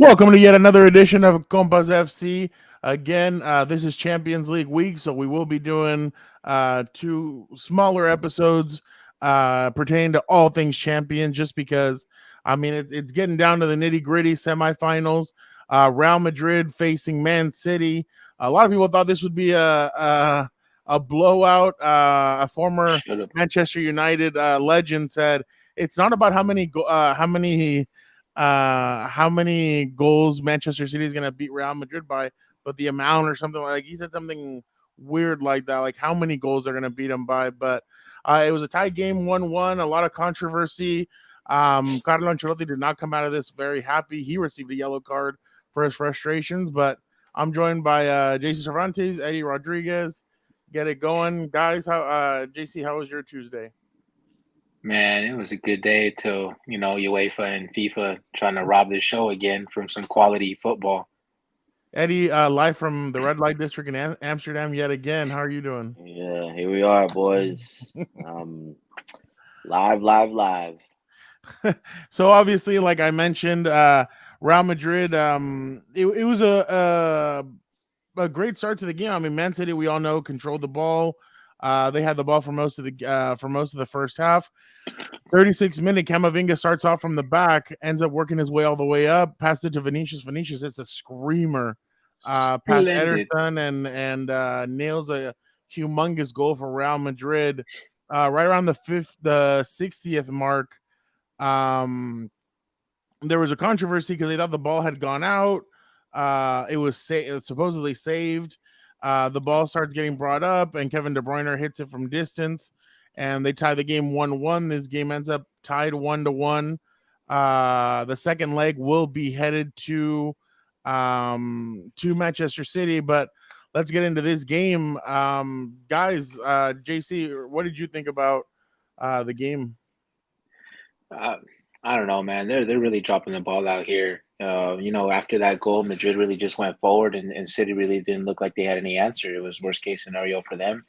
Welcome to yet another edition of Compas FC. Again, this is Champions League week, so we will be doing two smaller episodes pertaining to all things champions, just because, I mean, it's getting down to the nitty-gritty semifinals. Real Madrid facing Man City. A lot of people thought this would be a blowout. A former Should have. Manchester United legend said, it's not about how many goals Manchester City is going to beat Real Madrid by, but the amount or something like he said something weird like that, like how many goals they're going to beat them by. But it was a tie game, 1-1, a lot of controversy. Carlo Ancelotti did not come out of this very happy. He received a yellow card for his frustrations, but I'm joined by J.C. Cervantes, Eddie Rodriguez. Get it going, guys. How J.C., how was your Tuesday? Man, it was a good day till, UEFA and FIFA trying to rob the show again from some quality football. Eddie, live from the red light district in Amsterdam yet again. How are you doing? Yeah, here we are, boys. Live. So obviously, like I mentioned, Real Madrid. It was a great start to the game. I mean, Man City, we all know, controlled the ball. They had the ball for most of the first half. 36-minute, Camavinga starts off from the back, ends up working his way all the way up, passes it to Vinicius. Vinicius hits a screamer past Splendid. Ederson and nails a humongous goal for Real Madrid right around the 60th mark. There was a controversy because they thought the ball had gone out. It was supposedly saved. The ball starts getting brought up, and Kevin Bruyne hits it from distance, and they tie the game 1-1. This game ends up tied 1-1. The second leg will be headed to Manchester City, but let's get into this game. Guys, JC, what did you think about the game? Uh, I don't know, man. They're really dropping the ball out here. After that goal, Madrid really just went forward, and City really didn't look like they had any answer. It was worst case scenario for them.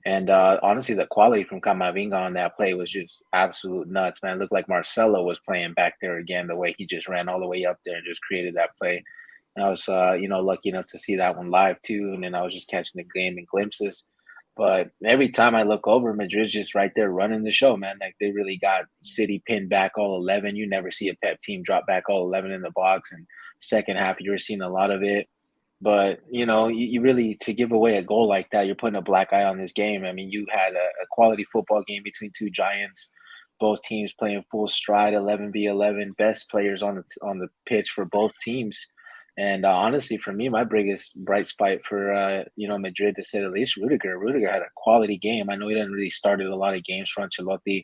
And honestly, the quality from Camavinga on that play was just absolute nuts, man. It looked like Marcelo was playing back there again, the way he just ran all the way up there and just created that play. And I was, lucky enough to see that one live too. And then I was just catching the game in glimpses. But every time I look over, Madrid's just right there running the show, man. Like they really got City pinned back all 11. You never see a Pep team drop back all 11 in the box. And second half, you were seeing a lot of it. But, you really, to give away a goal like that, you're putting a black eye on this game. I mean, you had a quality football game between two giants, both teams playing full stride, 11v11, best players on the pitch for both teams. And honestly, for me, my biggest bright spot for, Madrid, to say the least, Rudiger. Rudiger had a quality game. I know he didn't really started a lot of games for Ancelotti,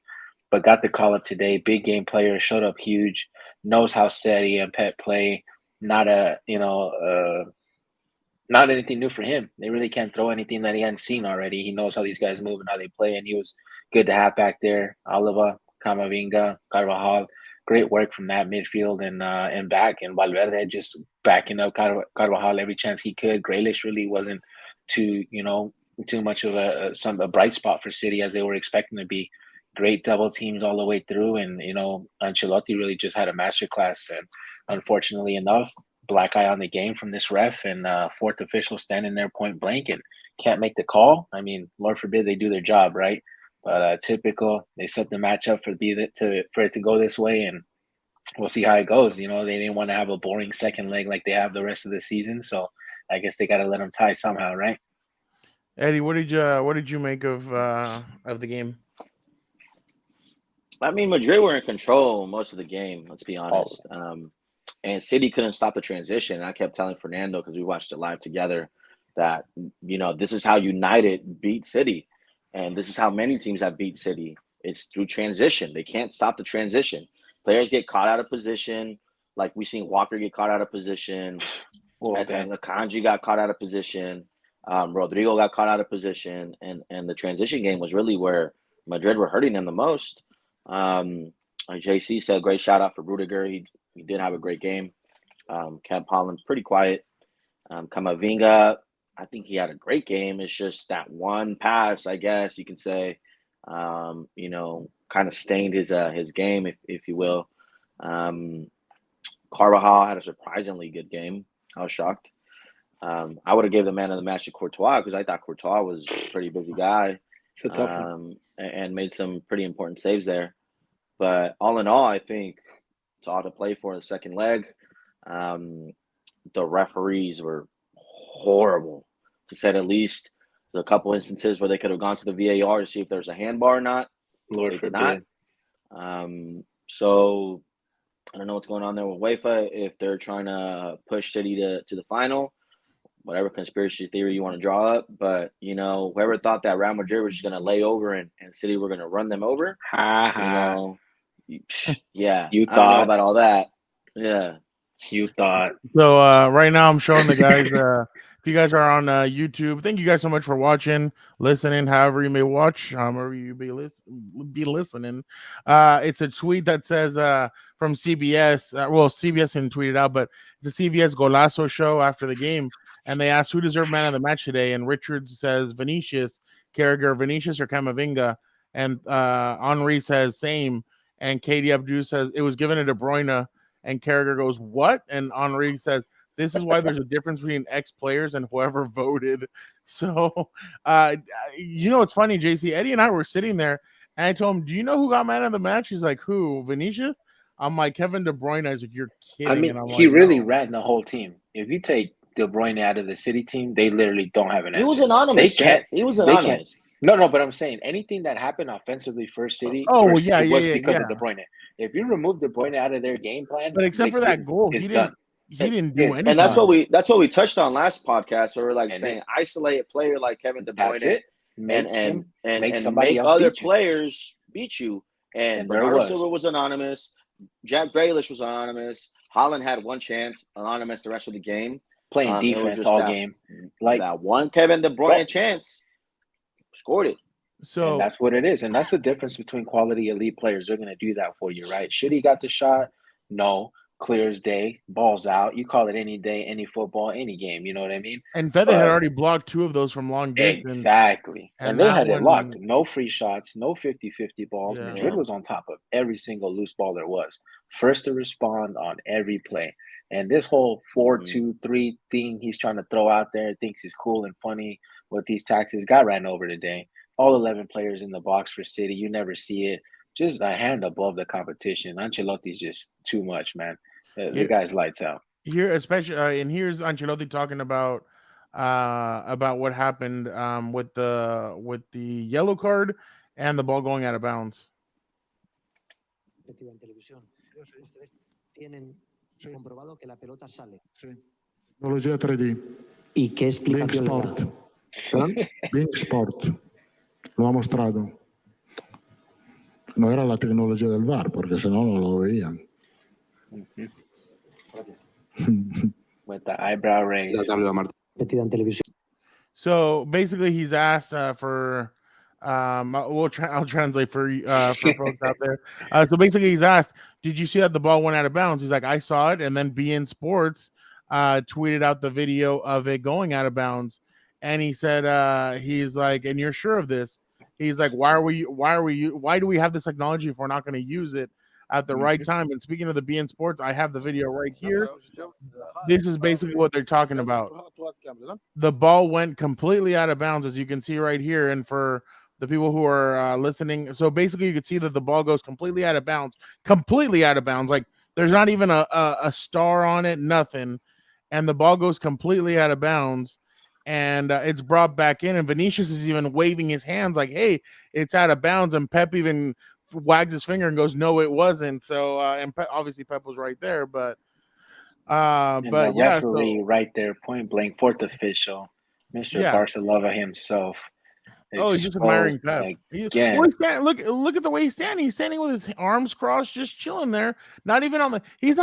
but got the call up today. Big game player, showed up huge, knows how City and Pep play. Not not anything new for him. They really can't throw anything that he hadn't seen already. He knows how these guys move and how they play, and he was good to have back there. Oliva, Camavinga, Carvajal, great work from that midfield and back. And Valverde just backing up Carvajal every chance he could. Grealish really wasn't too much of a bright spot for City as they were expecting to be. Great double teams all the way through, and Ancelotti really just had a masterclass. And unfortunately enough, black eye on the game from this ref and fourth official standing there point blank and can't make the call. I mean, Lord forbid they do their job, right? But typical, they set the match up for it to go this way, and we'll see how it goes. They didn't want to have a boring second leg like they have the rest of the season, so I guess they got to let them tie somehow, right? Eddie, what did you make of the game? I mean, Madrid were in control most of the game, let's be Oh, honest. And City couldn't stop the transition. I kept telling Fernando, because we watched it live together, that, this is how United beat City. And this is how many teams have beat City. It's through transition. They can't stop the transition. Players get caught out of position. Like we seen Walker get caught out of position. well, At okay. times, Akanji got caught out of position. Rodrigo got caught out of position. And the transition game was really where Madrid were hurting them the most. Like JC said, great shout out for Rudiger. He did have a great game. Camp Holland's pretty quiet. Camavinga, I think he had a great game. It's just that one pass, I guess you can say, kind of stained his game, if you will. Um, Carvajal had a surprisingly good game. I was shocked. I would have gave the man of the match to Courtois because I thought Courtois was a pretty busy guy, It's a tough one. and made some pretty important saves there. But all in all, I think it's all to play for in the second leg. The referees were horrible, to say the least. There's a couple instances where they could have gone to the VAR to see if there's a handball or not. Lord They did forbid. not. So I don't know what's going on there with UEFA, if they're trying to push City to the final, whatever conspiracy theory you want to draw up. But, whoever thought that Real Madrid was just going to lay over and City were going to run them over, Ha ha. Yeah. You I don't know thought. about all that. Yeah. You thought. So right now I'm showing the guys. If you guys are on YouTube, thank you guys so much for watching, listening, however you may watch, however you be listening. It's a tweet that says from CBS. CBS didn't tweet it out, but it's a CBS Golazo show after the game, and they asked who deserved man of the match today, and Richards says Vinicius, Carragher, Vinicius or Camavinga, and Henri says same, and Katie Abdu says it was given to De Bruyne. And Carragher goes, what? And Henri says, this is why there's a difference between ex-players and whoever voted. So, it's funny, JC. Eddie and I were sitting there, and I told him, do you know who got man of the match? He's like, who? Vinicius? I'm like, Kevin De Bruyne. I was like, you're kidding. I mean, and I'm he like, really no. ran the whole team. If you take De Bruyne out of the City team, they literally don't have an answer. He was anonymous. They can't. He was They anonymous. can't. No, but I'm saying anything that happened offensively for City was because of De Bruyne. If you remove De Bruyne out of their game plan, but except for that goal, he didn't do anything. And that's what we touched on last podcast, where we're saying isolate a player like Kevin De Bruyne and make other players beat you. And Bernardo Silva was anonymous. Jack Grealish was anonymous. Haaland had one chance, anonymous the rest of the game. Playing defense all game. Like that one Kevin De Bruyne chance, scored it. So and that's what it is. And that's the difference between quality elite players. They're going to do that for you, right? Should he got the shot? No. Clear as day. Ball's out. You call it any day, any football, any game. You know what I mean? And Fede had already blocked 2 of those from long distance. Exactly. And they had it locked. No free shots, no 50-50 balls. Yeah. Madrid was on top of every single loose ball there was. First to respond on every play. And this whole 4-2-3 thing he's trying to throw out there, thinks he's cool and funny with these tactics, got ran over today. All 11 players in the box for City. You never see it. Just a hand above the competition. Ancelotti's just too much, man. The guy's lights out. Here, especially, and here's Ancelotti talking about what happened with the yellow card and the ball going out of bounds. Tecnologia 3D. ¿Y qué explicación le da? Being Sport. Lo ha mostrado. No era la tecnología del VAR, porque si no, no lo veían. With the eyebrow raise. So basically, he's asked for. I'll translate for folks out there. So basically, he's asked, "Did you see that the ball went out of bounds?" He's like, "I saw it," and then BN Sports tweeted out the video of it going out of bounds, and he said, "He's like, and you're sure of this?" He's like, why do we have this technology if we're not going to use it at the right time? And speaking of the BN Sports, I have the video right here. This is basically what they're talking about. The ball went completely out of bounds, as you can see right here. And for the people who are listening, so basically you can see that the ball goes completely out of bounds. Like there's not even a star on it, nothing. And the ball goes completely out of bounds. And it's brought back in, and Vinicius is even waving his hands like, hey, it's out of bounds. And Pep even wags his finger and goes, no, it wasn't. So, and obviously Pep was right there, but referee right there, point blank, fourth official, Mr. Barcelona himself. He's just admiring Pep. Look at the way he's standing. He's standing with his arms crossed, just chilling there. He's not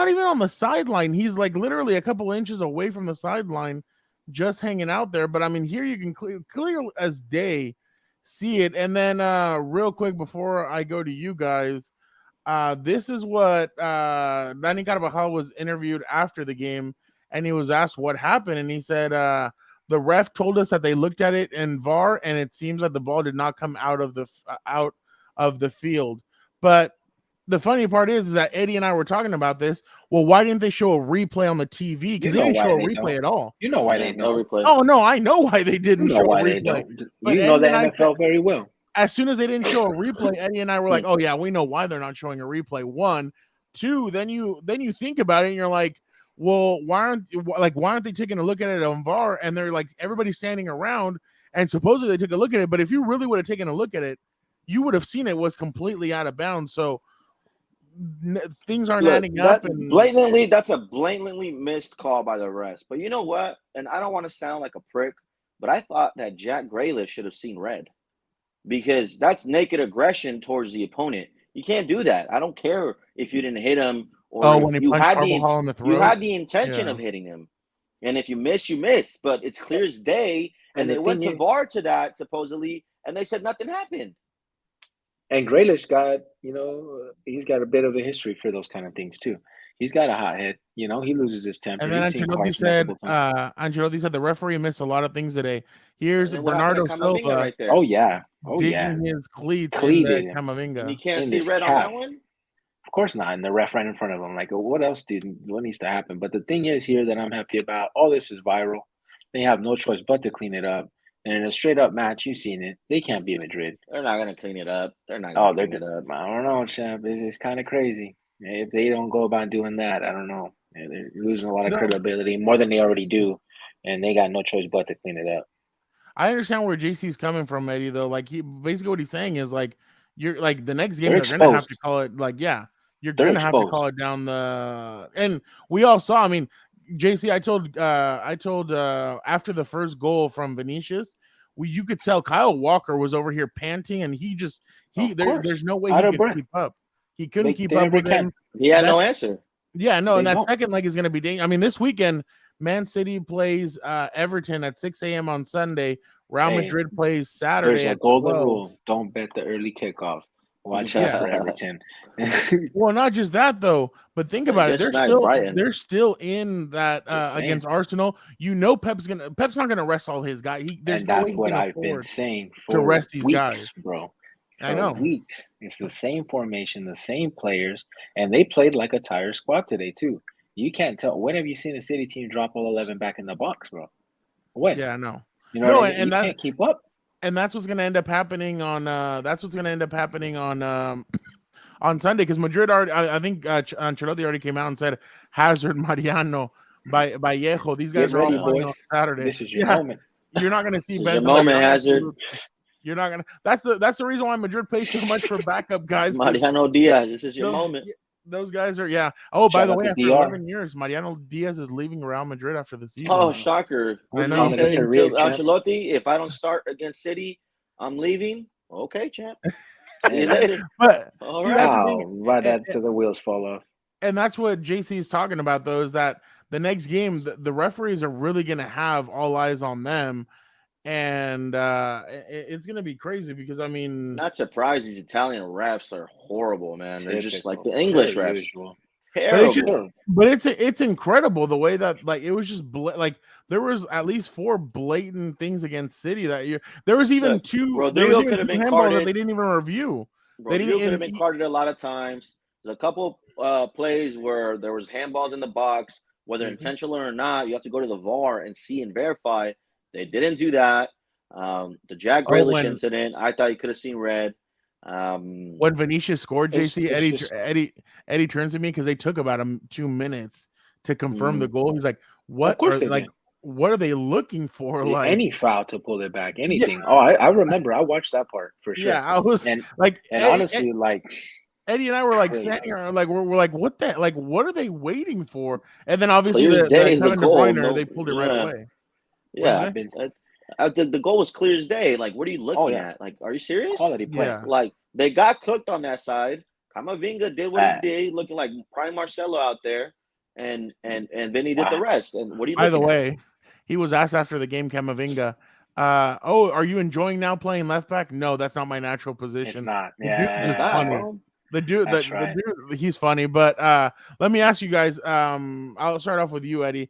even on the sideline. He's like literally a couple inches away from the sideline, just hanging out there. But I mean, here you can clear as day see it. And then real quick before I go to you guys, this is what Dani Carvajal was interviewed after the game, and he was asked what happened, and he said the ref told us that they looked at it in VAR, and it seems like the ball did not come out of the field. But the funny part is that Eddie and I were talking about this. Well, why didn't they show a replay on the TV? Because they didn't show a replay at all. You know why Yeah, they no don't. replay. Oh no, I know why they didn't You know show a why they replay. don't. But You know the Eddie and I NFL very well. as soon as they didn't show a replay, Eddie and I were like, "Oh yeah, we know why they're not showing a replay." 1, 2, then you think about it and you're like, "Well, why aren't they taking a look at it on VAR?" And they're like, everybody's standing around, and supposedly they took a look at it. But if you really would have taken a look at it, you would have seen it was completely out of bounds. So things aren't adding up. And That's a blatantly missed call by the refs. But you know what? And I don't want to sound like a prick, but I thought that Jack Grealish should have seen red because that's naked aggression towards the opponent. You can't do that. I don't care if you didn't hit him or when he if you punched had Carvajal in the throat, you had the intention Yeah. of hitting him. And if you miss, you miss. But it's clear as day. And they went to VAR to that supposedly, and they said nothing happened. And Grealish got, he's got a bit of a history for those kind of things too. He's got a hot head. He loses his temper. And then Ancelotti said the referee missed a lot of things today. Here's Bernardo Silva right there. Oh yeah, digging his cleats in the Camavinga. And you can't in see his red calf. on that one? Of course not. And the ref right in front of him. Like, what else what needs to happen? But the thing is here that I'm happy about, all this is viral. They have no choice but to clean it up. And in a straight up match, you've seen it. They can't beat Madrid. They're not going to clean it up. They're not going to clean it up. I don't know, champ. It's kind of crazy. If they don't go about doing that, I don't know. They're losing a lot of credibility, more than they already do. And they got no choice but to clean it up. I understand where JC's coming from, Eddie, though. Like, basically what he's saying is, like, you're like the next game, they're going to have to call it, like, you're going to have to call it down the. And we all saw, I mean, JC, I told after the first goal from Vinicius, you could tell Kyle Walker was over here panting, and there's no way he could keep up. He couldn't keep up with him. He had no answer. Yeah, no, and that second leg is going to be dangerous. I mean, this weekend, Man City plays Everton at 6 a.m. on Sunday. Real Madrid plays Saturday. There's a golden rule: don't bet the early kickoff. Watch out for Everton. Well, not just that though, but think about it. They're still in that against Arsenal. Pep's not gonna rest all his guys. That's what I've been saying for to rest these weeks, guys, bro. I know. Weeks. It's the same formation, the same players, and they played like a tired squad today too. You can't tell. When have you seen a City team drop all 11 back in the box, bro? When? Yeah, no. You know, what I mean? You can't keep up. And that's what's going to end up happening on. On Sunday, because Madrid already. I think Ancelotti already came out and said Hazard, Mariano, Vallejo. These guys are all playing on Saturday. This is your moment. You're not going to see Benzema. Moment, Hazard. You're not gonna. That's the reason why Madrid pays so much for backup guys. Mariano Diaz, this is your moment. Those guys are Oh, by the way, after 11 years, Mariano Diaz is leaving Real Madrid after the season. Oh, shocker! I know. Ancelotti, if I don't start against City, I'm leaving. Okay, champ. See you later. But right to the wheels fall off. And that's what JC is talking about, though, is that the next game, the referees are really going to have all eyes on them. And it's going to be crazy because, I mean... Not surprised these Italian refs are horrible, man. They're just like the English refs. Terrible. But it's incredible the way that, like, it was just... there was at least 4 blatant things against City that year. There was even 2... Rodrigo could have been carded. That they didn't even review. Rodrigo could have been carded a lot of times. There's a couple plays where there was handballs in the box, whether intentional or not. You have to go to the VAR and see and verify. They didn't do that. The Jack Grealish incident, I thought you could have seen red. When Vinicius scored, JC, Eddie turns to me because they took about 2 minutes to confirm the goal. He's like, "What? What are they looking for? Like any foul to pull it back? Anything? Yeah. Oh, I remember. I watched that part for sure. Yeah, I was honestly, Eddie and I were like standing around, like we're like, what the, like, what are they waiting for? And then obviously the Kevin Bruyne, they pulled it right away. Yeah, the goal was clear as day. Like, what are you looking at? Like, are you serious? Quality play. Yeah. Like, they got cooked on that side. Camavinga did what he did, looking like prime Marcelo out there, and Vinny did the rest. And what are you? By the way, he was asked after the game, Camavinga, are you enjoying now playing left back? No, that's not my natural position. It's not. The dude, he's funny. But let me ask you guys. I'll start off with you, Eddie.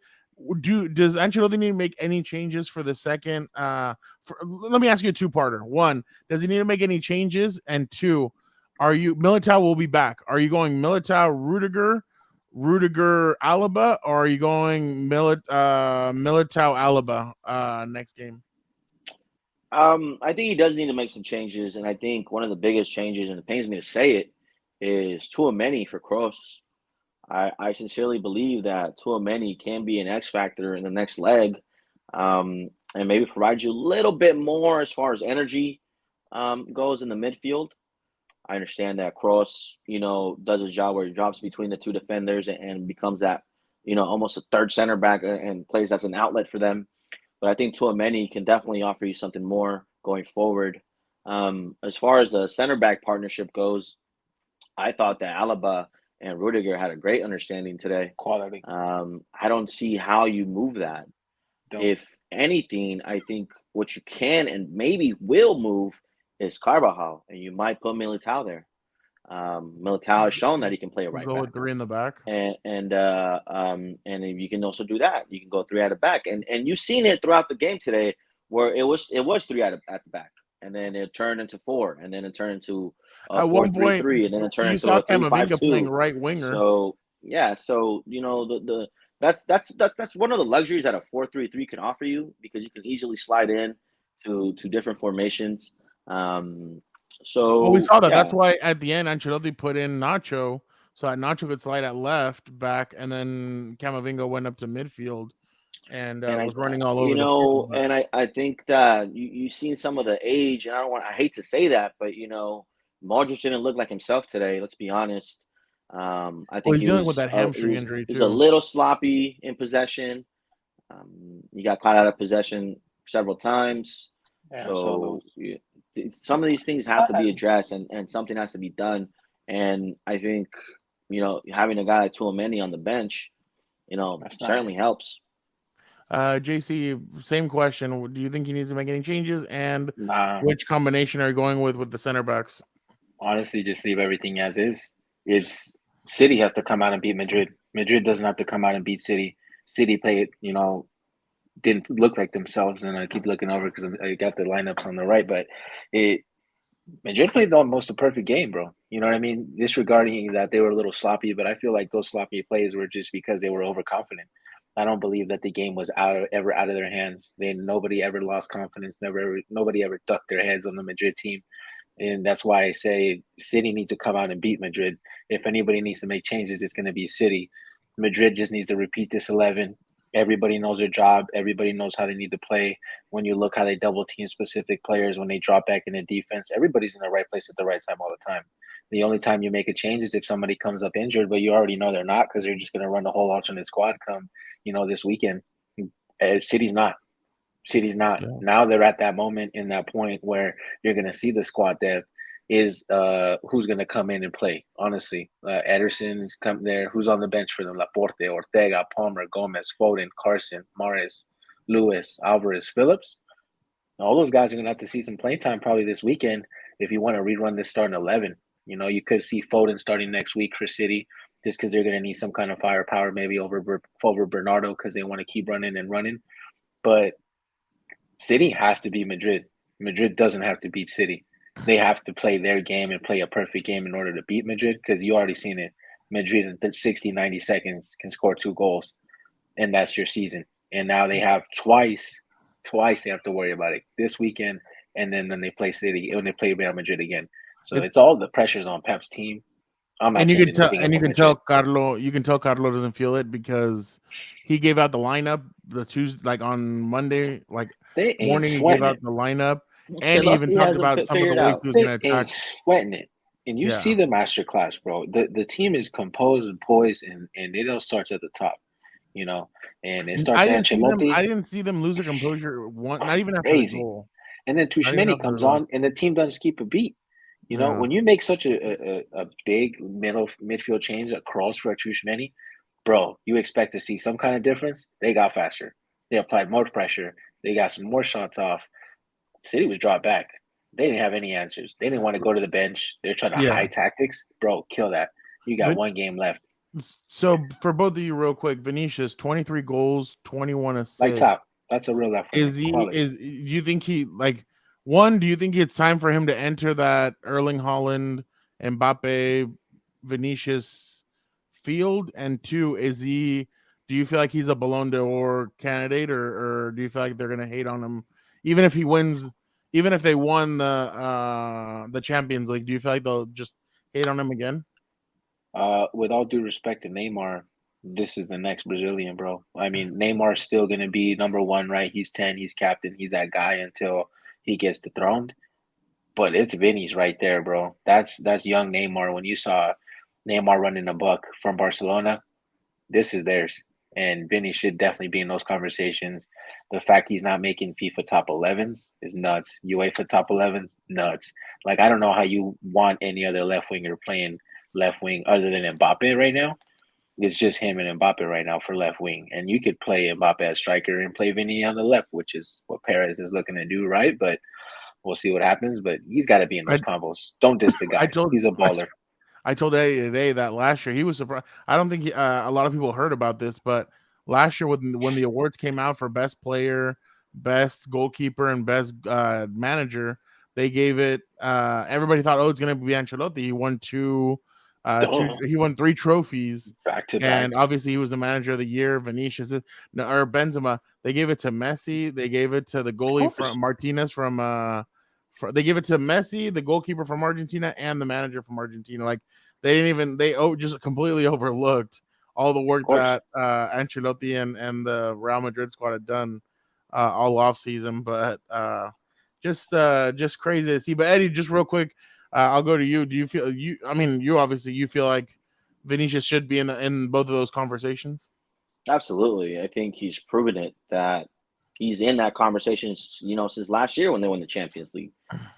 Does Ancelotti need to make any changes for the second? Let me ask you a 2-parter. 1, does he need to make any changes? And 2, Are you Militao will be back? Are you going Militao, Rudiger, Alaba, or are you going Militao, Alaba next game? I think he does need to make some changes, and I think one of the biggest changes, and it pains me to say it, is Tchouaméni for Kroos. I sincerely believe that Tchouaméni can be an X factor in the next leg, and maybe provide you a little bit more as far as energy goes in the midfield. I understand that Kroos, does his job where he drops between the two defenders and becomes that, almost a third center back and plays as an outlet for them. But I think Tchouaméni can definitely offer you something more going forward. As far as the center back partnership goes, I thought that Alaba and Rudiger had a great understanding today. Quality. I don't see how you move that. If anything, I think what you can and maybe will move is Carvajal, and you might put Militao there. Militao has shown that he can play a right Go back, with 3 in the back. and you can also do that. You can go 3 at the back, and you've seen it throughout the game today, where it was 3 at the back, and then it turned into 4, and then it turned into a At one point, 4-3-3, and then it turned you into saw a Camavinga playing 3-5-2. right winger. So yeah, that's one of the luxuries that a 4-3-3 can offer you, because you can easily slide in to different formations. Well, we saw that. Yeah, That's why at the end Ancelotti put in Nacho, so that Nacho could slide at left back, and then Camavinga went up to midfield and and was running all over the field. But I think that you've seen some of the age, and I hate to say that, but Modric didn't look like himself today. Let's be honest. I well, think he's dealing with that hamstring injury he was a too. little sloppy in possession. He got caught out of possession several times. Yeah, So some of these things have to be addressed, and something has to be done. And I think having a guy like Tchouaméni on the bench, That's certainly nice. helps. JC, same question. Do you think he needs to make any changes? And Nah, which combination are you going with the center backs? honestly, just leave everything as is. City has to come out and beat Madrid. Madrid doesn't have to come out and beat City. City played, didn't look like themselves, and I keep looking over because I got the lineups on the right, but Madrid played almost a perfect game, bro. You know what I mean? Disregarding that they were a little sloppy, but I feel like those sloppy plays were just because they were overconfident. I don't believe that the game was ever out of their hands. Nobody ever lost confidence. Nobody ever ducked their heads on the Madrid team. And that's why I say City needs to come out and beat Madrid. If anybody needs to make changes, it's going to be City. Madrid just needs to repeat this 11. Everybody knows their job. Everybody knows how they need to play. When you look how they double team specific players, when they drop back into defense, everybody's in the right place at the right time all the time. The only time you make a change is if somebody comes up injured, but you already know they're not, because they're just going to run the whole alternate squad come, this weekend. City's not. Yeah. Now they're at that moment, in that point where you're going to see the squad depth is who's going to come in and play. Honestly, Ederson's come there. Who's on the bench for them? Laporte, Ortega, Palmer, Gomez, Foden, Carson, Mahrez, Lewis, Alvarez, Phillips. All those guys are going to have to see some play time probably this weekend if you want to rerun this starting 11. You could see Foden starting next week for City, just because they're going to need some kind of firepower, maybe over Bernardo, because they want to keep running and running. But City has to beat Madrid. Madrid doesn't have to beat City. They have to play their game and play a perfect game in order to beat Madrid, because you already seen it. Madrid in 60, 90 seconds can score 2 goals, and that's your season. And now they have twice they have to worry about it this weekend, and then when they play City, when they play Real Madrid again. So it's all the pressures on Pep's team. I'm not you can tell Carlo doesn't feel it, because he gave out the lineup the Tuesday, like on Monday, like morning, he gave out the lineup, and he even talked about some of the ways he was going to attack. Sweating it. And you see the masterclass, bro. The team is composed and poised, and it all starts at the top, and it starts at Ancelotti. I didn't see them lose their composure not even after the goal. And then Tchouaméni comes on, and the team doesn't keep a beat. When you make such a big midfield change across for a Tchouaméni, bro, you expect to see some kind of difference. They got faster. They applied more pressure. They got some more shots off. City was dropped back. They didn't have any answers. They didn't want to go to the bench. They're trying to high tactics. Bro, kill that. You got one game left. So for both of you, real quick, Vinicius, 23 goals, 21 assists. Like top. That's a real left. Do you think do you think it's time for him to enter that Erling Haaland Mbappe, Vinicius field? And two, do you feel like he's a Ballon d'Or candidate, or do you feel like they're gonna hate on him even if he wins, even if they won the Champions League? Do you feel like they'll just hate on him again? With all due respect to Neymar, this is the next Brazilian, bro. I mean, Neymar's still gonna be number one, right? He's 10, he's captain, he's that guy until he gets dethroned. But it's Vinny's right there, bro. That's young Neymar. When you saw Neymar running a buck from Barcelona, this is theirs. And Vinny should definitely be in those conversations. The fact he's not making FIFA top 11s is nuts. UEFA top 11s, nuts. Like, I don't know how you want any other left winger playing left wing other than Mbappe right now. It's just him and Mbappe right now for left wing. And you could play Mbappe as striker and play Vinny on the left, which is what Perez is looking to do, right? But we'll see what happens. But he's got to be in those combos. Don't diss the guy. He's a baller. I told Eddie today that last year he was surprised. I don't think a lot of people heard about this, but last year when the awards came out for best player, best goalkeeper, and best manager, they gave it. Everybody thought, oh, it's going to be Ancelotti. He won he won 3 trophies back to back, and obviously he was the manager of the year. Vinicius or Benzema. They gave it to Messi. They gave it to the goalie from Martinez they give it to Messi, the goalkeeper from Argentina, and the manager from Argentina. Like they just completely overlooked all the work that Ancelotti and the Real Madrid squad had done all off season. But just crazy to see. But Eddie, just real quick, I'll go to you. Do you feel you feel like Vinicius should be in both of those conversations? Absolutely. I think he's proven it that he's in that conversation, since last year when they won the Champions League.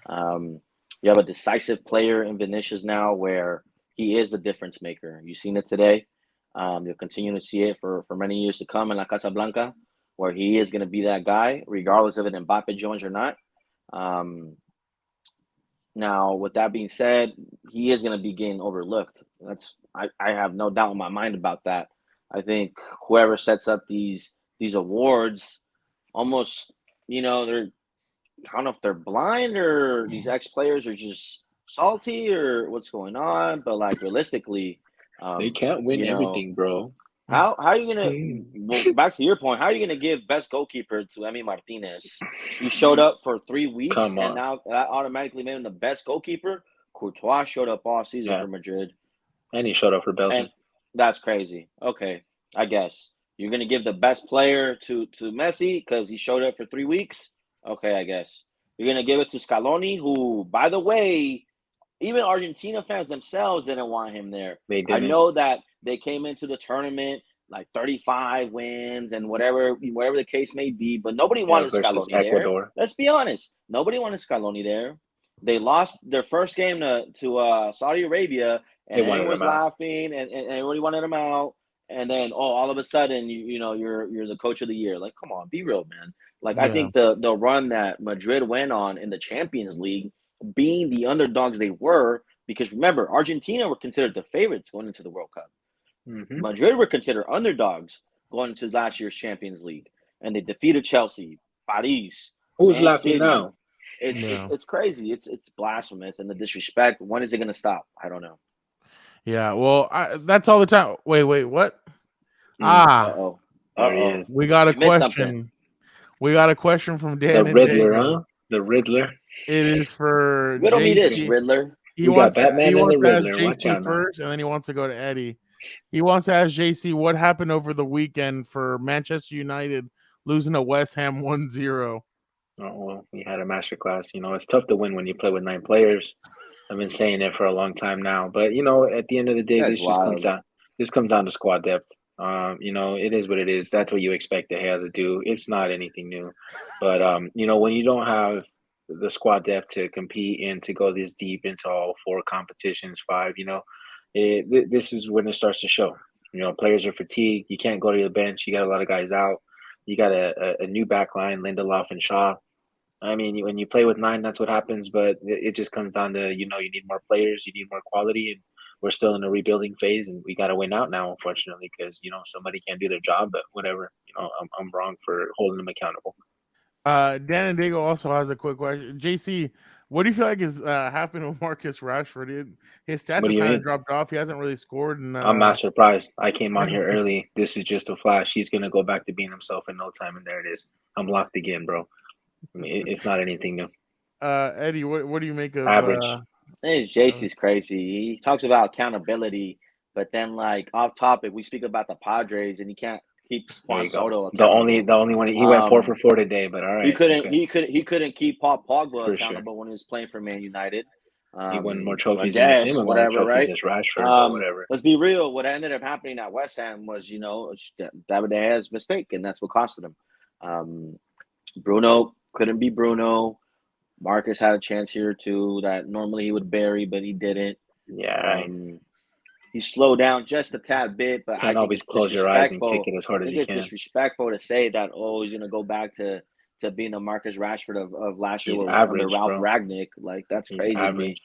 You have a decisive player in Vinicius now where he is the difference maker. You've seen it today. You'll continue to see it for many years to come in La Casa Blanca, where he is going to be that guy, regardless of if Mbappe joins or not. Now, with that being said, he is going to be getting overlooked. I have no doubt in my mind about that. I think whoever sets up these awards almost, I don't know if they're blind or these ex-players are just salty or what's going on, but like realistically, they can't win everything, bro. How are you gonna? Well, back to your point, how are you gonna give best goalkeeper to Emi Martinez? He showed up for 3 weeks, and now that automatically made him the best goalkeeper. Courtois showed up all season for Madrid, and he showed up for Belgium. And that's crazy. Okay, I guess you're gonna give the best player to Messi because he showed up for 3 weeks. Okay, I guess you're gonna give it to Scaloni, who, by the way, even Argentina fans themselves didn't want him there. I know that they came into the tournament like 35 wins and whatever the case may be, but nobody wanted Scaloni there. Let's be honest. Nobody wanted Scaloni there. They lost their first game to Saudi Arabia, and everyone was laughing, and everybody wanted him out. And then, all of a sudden, you're the coach of the year. Like, come on, be real, man. Like, I think the run that Madrid went on in the Champions League, being the underdogs they were, because remember, Argentina were considered the favorites going into the World Cup. Mm-hmm. Madrid were considered underdogs going into last year's Champions League, and they defeated Chelsea, Paris. Who's laughing now? It's crazy. It's blasphemous, and the disrespect. When is it going to stop? I don't know. Yeah, well, that's all the time. Wait, what? Uh-oh. We got a question. We got a question from Dan. The Riddler, huh? The Riddler. It is for Riddle me this, Riddler. He wants to ask JC first, and then he wants to go to Eddie. He wants to ask JC what happened over the weekend for Manchester United losing to West Ham 1-0. Oh, well, we had a masterclass. It's tough to win when you play with 9 players. I've been saying it for a long time now, but at the end of the day, this comes down to squad depth. It is what it is. That's what you expect De Gea to do. It's not anything new, but when you don't have the squad depth to compete and to go this deep into all 4 competitions, 5, this is when it starts to show. Players are fatigued. You can't go to the bench. You got a lot of guys out. You got a new back line, Lindelof and Shaw. I mean, when you play with 9, that's what happens. But it just comes down to, you need more players, you need more quality, and we're still in a rebuilding phase, and we got to win out now, unfortunately, because somebody can't do their job. But whatever, I'm wrong for holding them accountable. Dan and Diego also has a quick question. JC, What do you feel like is happening with Marcus Rashford? His stats What do have you kind of mean? dropped off. He hasn't really scored. And I'm not surprised. I came on here early. This is just a flash. He's gonna go back to being himself in no time, and there it is. I'm locked again, bro. I mean, it's not anything new. Eddie, what do you make of Average. JC's crazy. He talks about accountability, but then like off topic, we speak about the Padres, and he can't keep There Juan you go. Soto The accountable. only one he went 4 for 4 today, but all right. He couldn't keep Paul Pogba For accountable when he was playing for Man United. He won more trophies I than the guess, same amount of whatever, trophies right? as Rashford, but whatever. Let's be real. What ended up happening at West Ham was, David De Gea's mistake, and that's what costed him. Bruno couldn't be Bruno. Marcus had a chance here too that normally he would bury, but he didn't. Yeah, right. He slowed down just a tad bit, but Can't always close your eyes and kick it as hard as you it's can. disrespectful to say that, he's going to go back to being the Marcus Rashford of last year He's under average, Ralph bro. Ragnick. Like, that's He's crazy to me. average.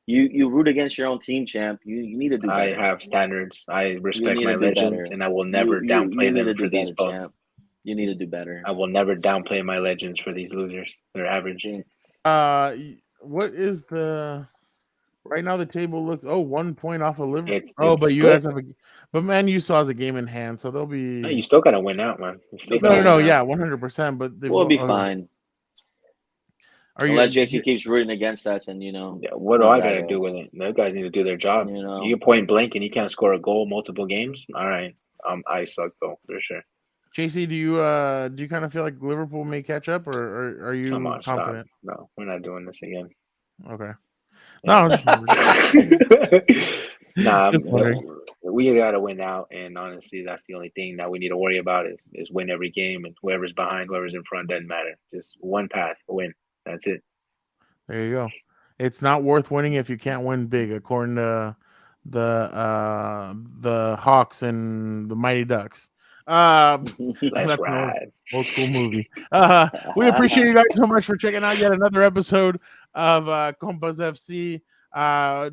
You root against your own team, champ. You need to do better. I have standards. I respect need my to do legends, better. and I will never downplay them for these bums. champ. You need to do better. I will never downplay my legends for these losers. They're average. What is the right now? The table looks 1 point off of Liverpool. It's but you split. guys have but Man U still has a game in hand, so they'll be. No, you still gotta win out, man. No, yeah, 100%. But we'll be fine. Unless JC keeps rooting against us, and Yeah, what do I gotta do with it? Those guys need to do their job. You point blank and you can't score a goal multiple games. All right, I suck though for sure. JC, do you kind of feel like Liverpool may catch up, or are you confident? Stop. No, we're not doing this again. Okay. Yeah. No, we gotta win out, and honestly, that's the only thing that we need to worry about is win every game, and whoever's behind, whoever's in front doesn't matter. Just one path, win. That's it. There you go. It's not worth winning if you can't win big, according to the Hawks and the Mighty Ducks. Let's ride. Old school movie. We appreciate you guys so much for checking out yet another episode of Compas FC.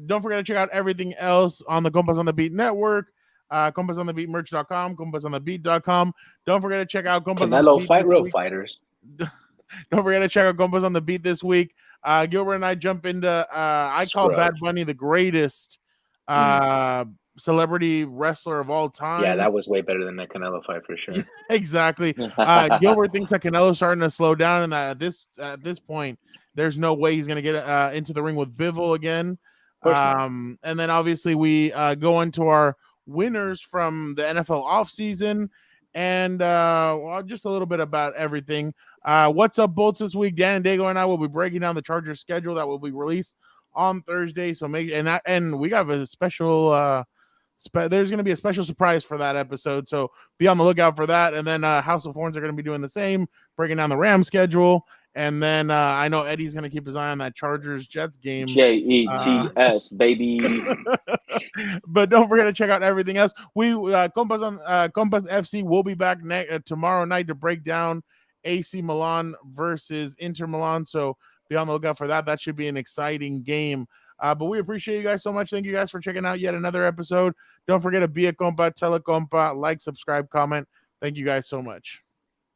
Don't forget to check out everything else on the Compas on the Beat network. CompasOnTheBeatMerch.com, CompasOnTheBeat.com. Don't forget to check out Compas on the Beat. Fight real fighters. Don't forget to check out Compas on the Beat this week. Gilbert and I jump into I call Bad Bunny the greatest celebrity wrestler of all time. Yeah, that was way better than the Canelo fight for sure. Exactly. Gilbert thinks that Canelo's starting to slow down, and that at this point, there's no way he's going to get into the ring with Bivol again. And then obviously we go into our winners from the NFL offseason, and just a little bit about everything. What's up, Bolts, this week? Dan and Dago and I will be breaking down the Chargers schedule that will be released on Thursday. So and we got a special there's going to be a special surprise for that episode, so be on the lookout for that. And then House of Horns are going to be doing the same, breaking down the Rams schedule. And then I know Eddie's going to keep his eye on that Chargers-Jets game. JETS, baby. But don't forget to check out everything else. We Compas FC will be back tomorrow night to break down AC Milan versus Inter Milan. So be on the lookout for that. That should be an exciting game. But we appreciate you guys so much. Thank you guys for checking out yet another episode. Don't forget to be a compa, tell a compa, like, subscribe, comment. Thank you guys so much.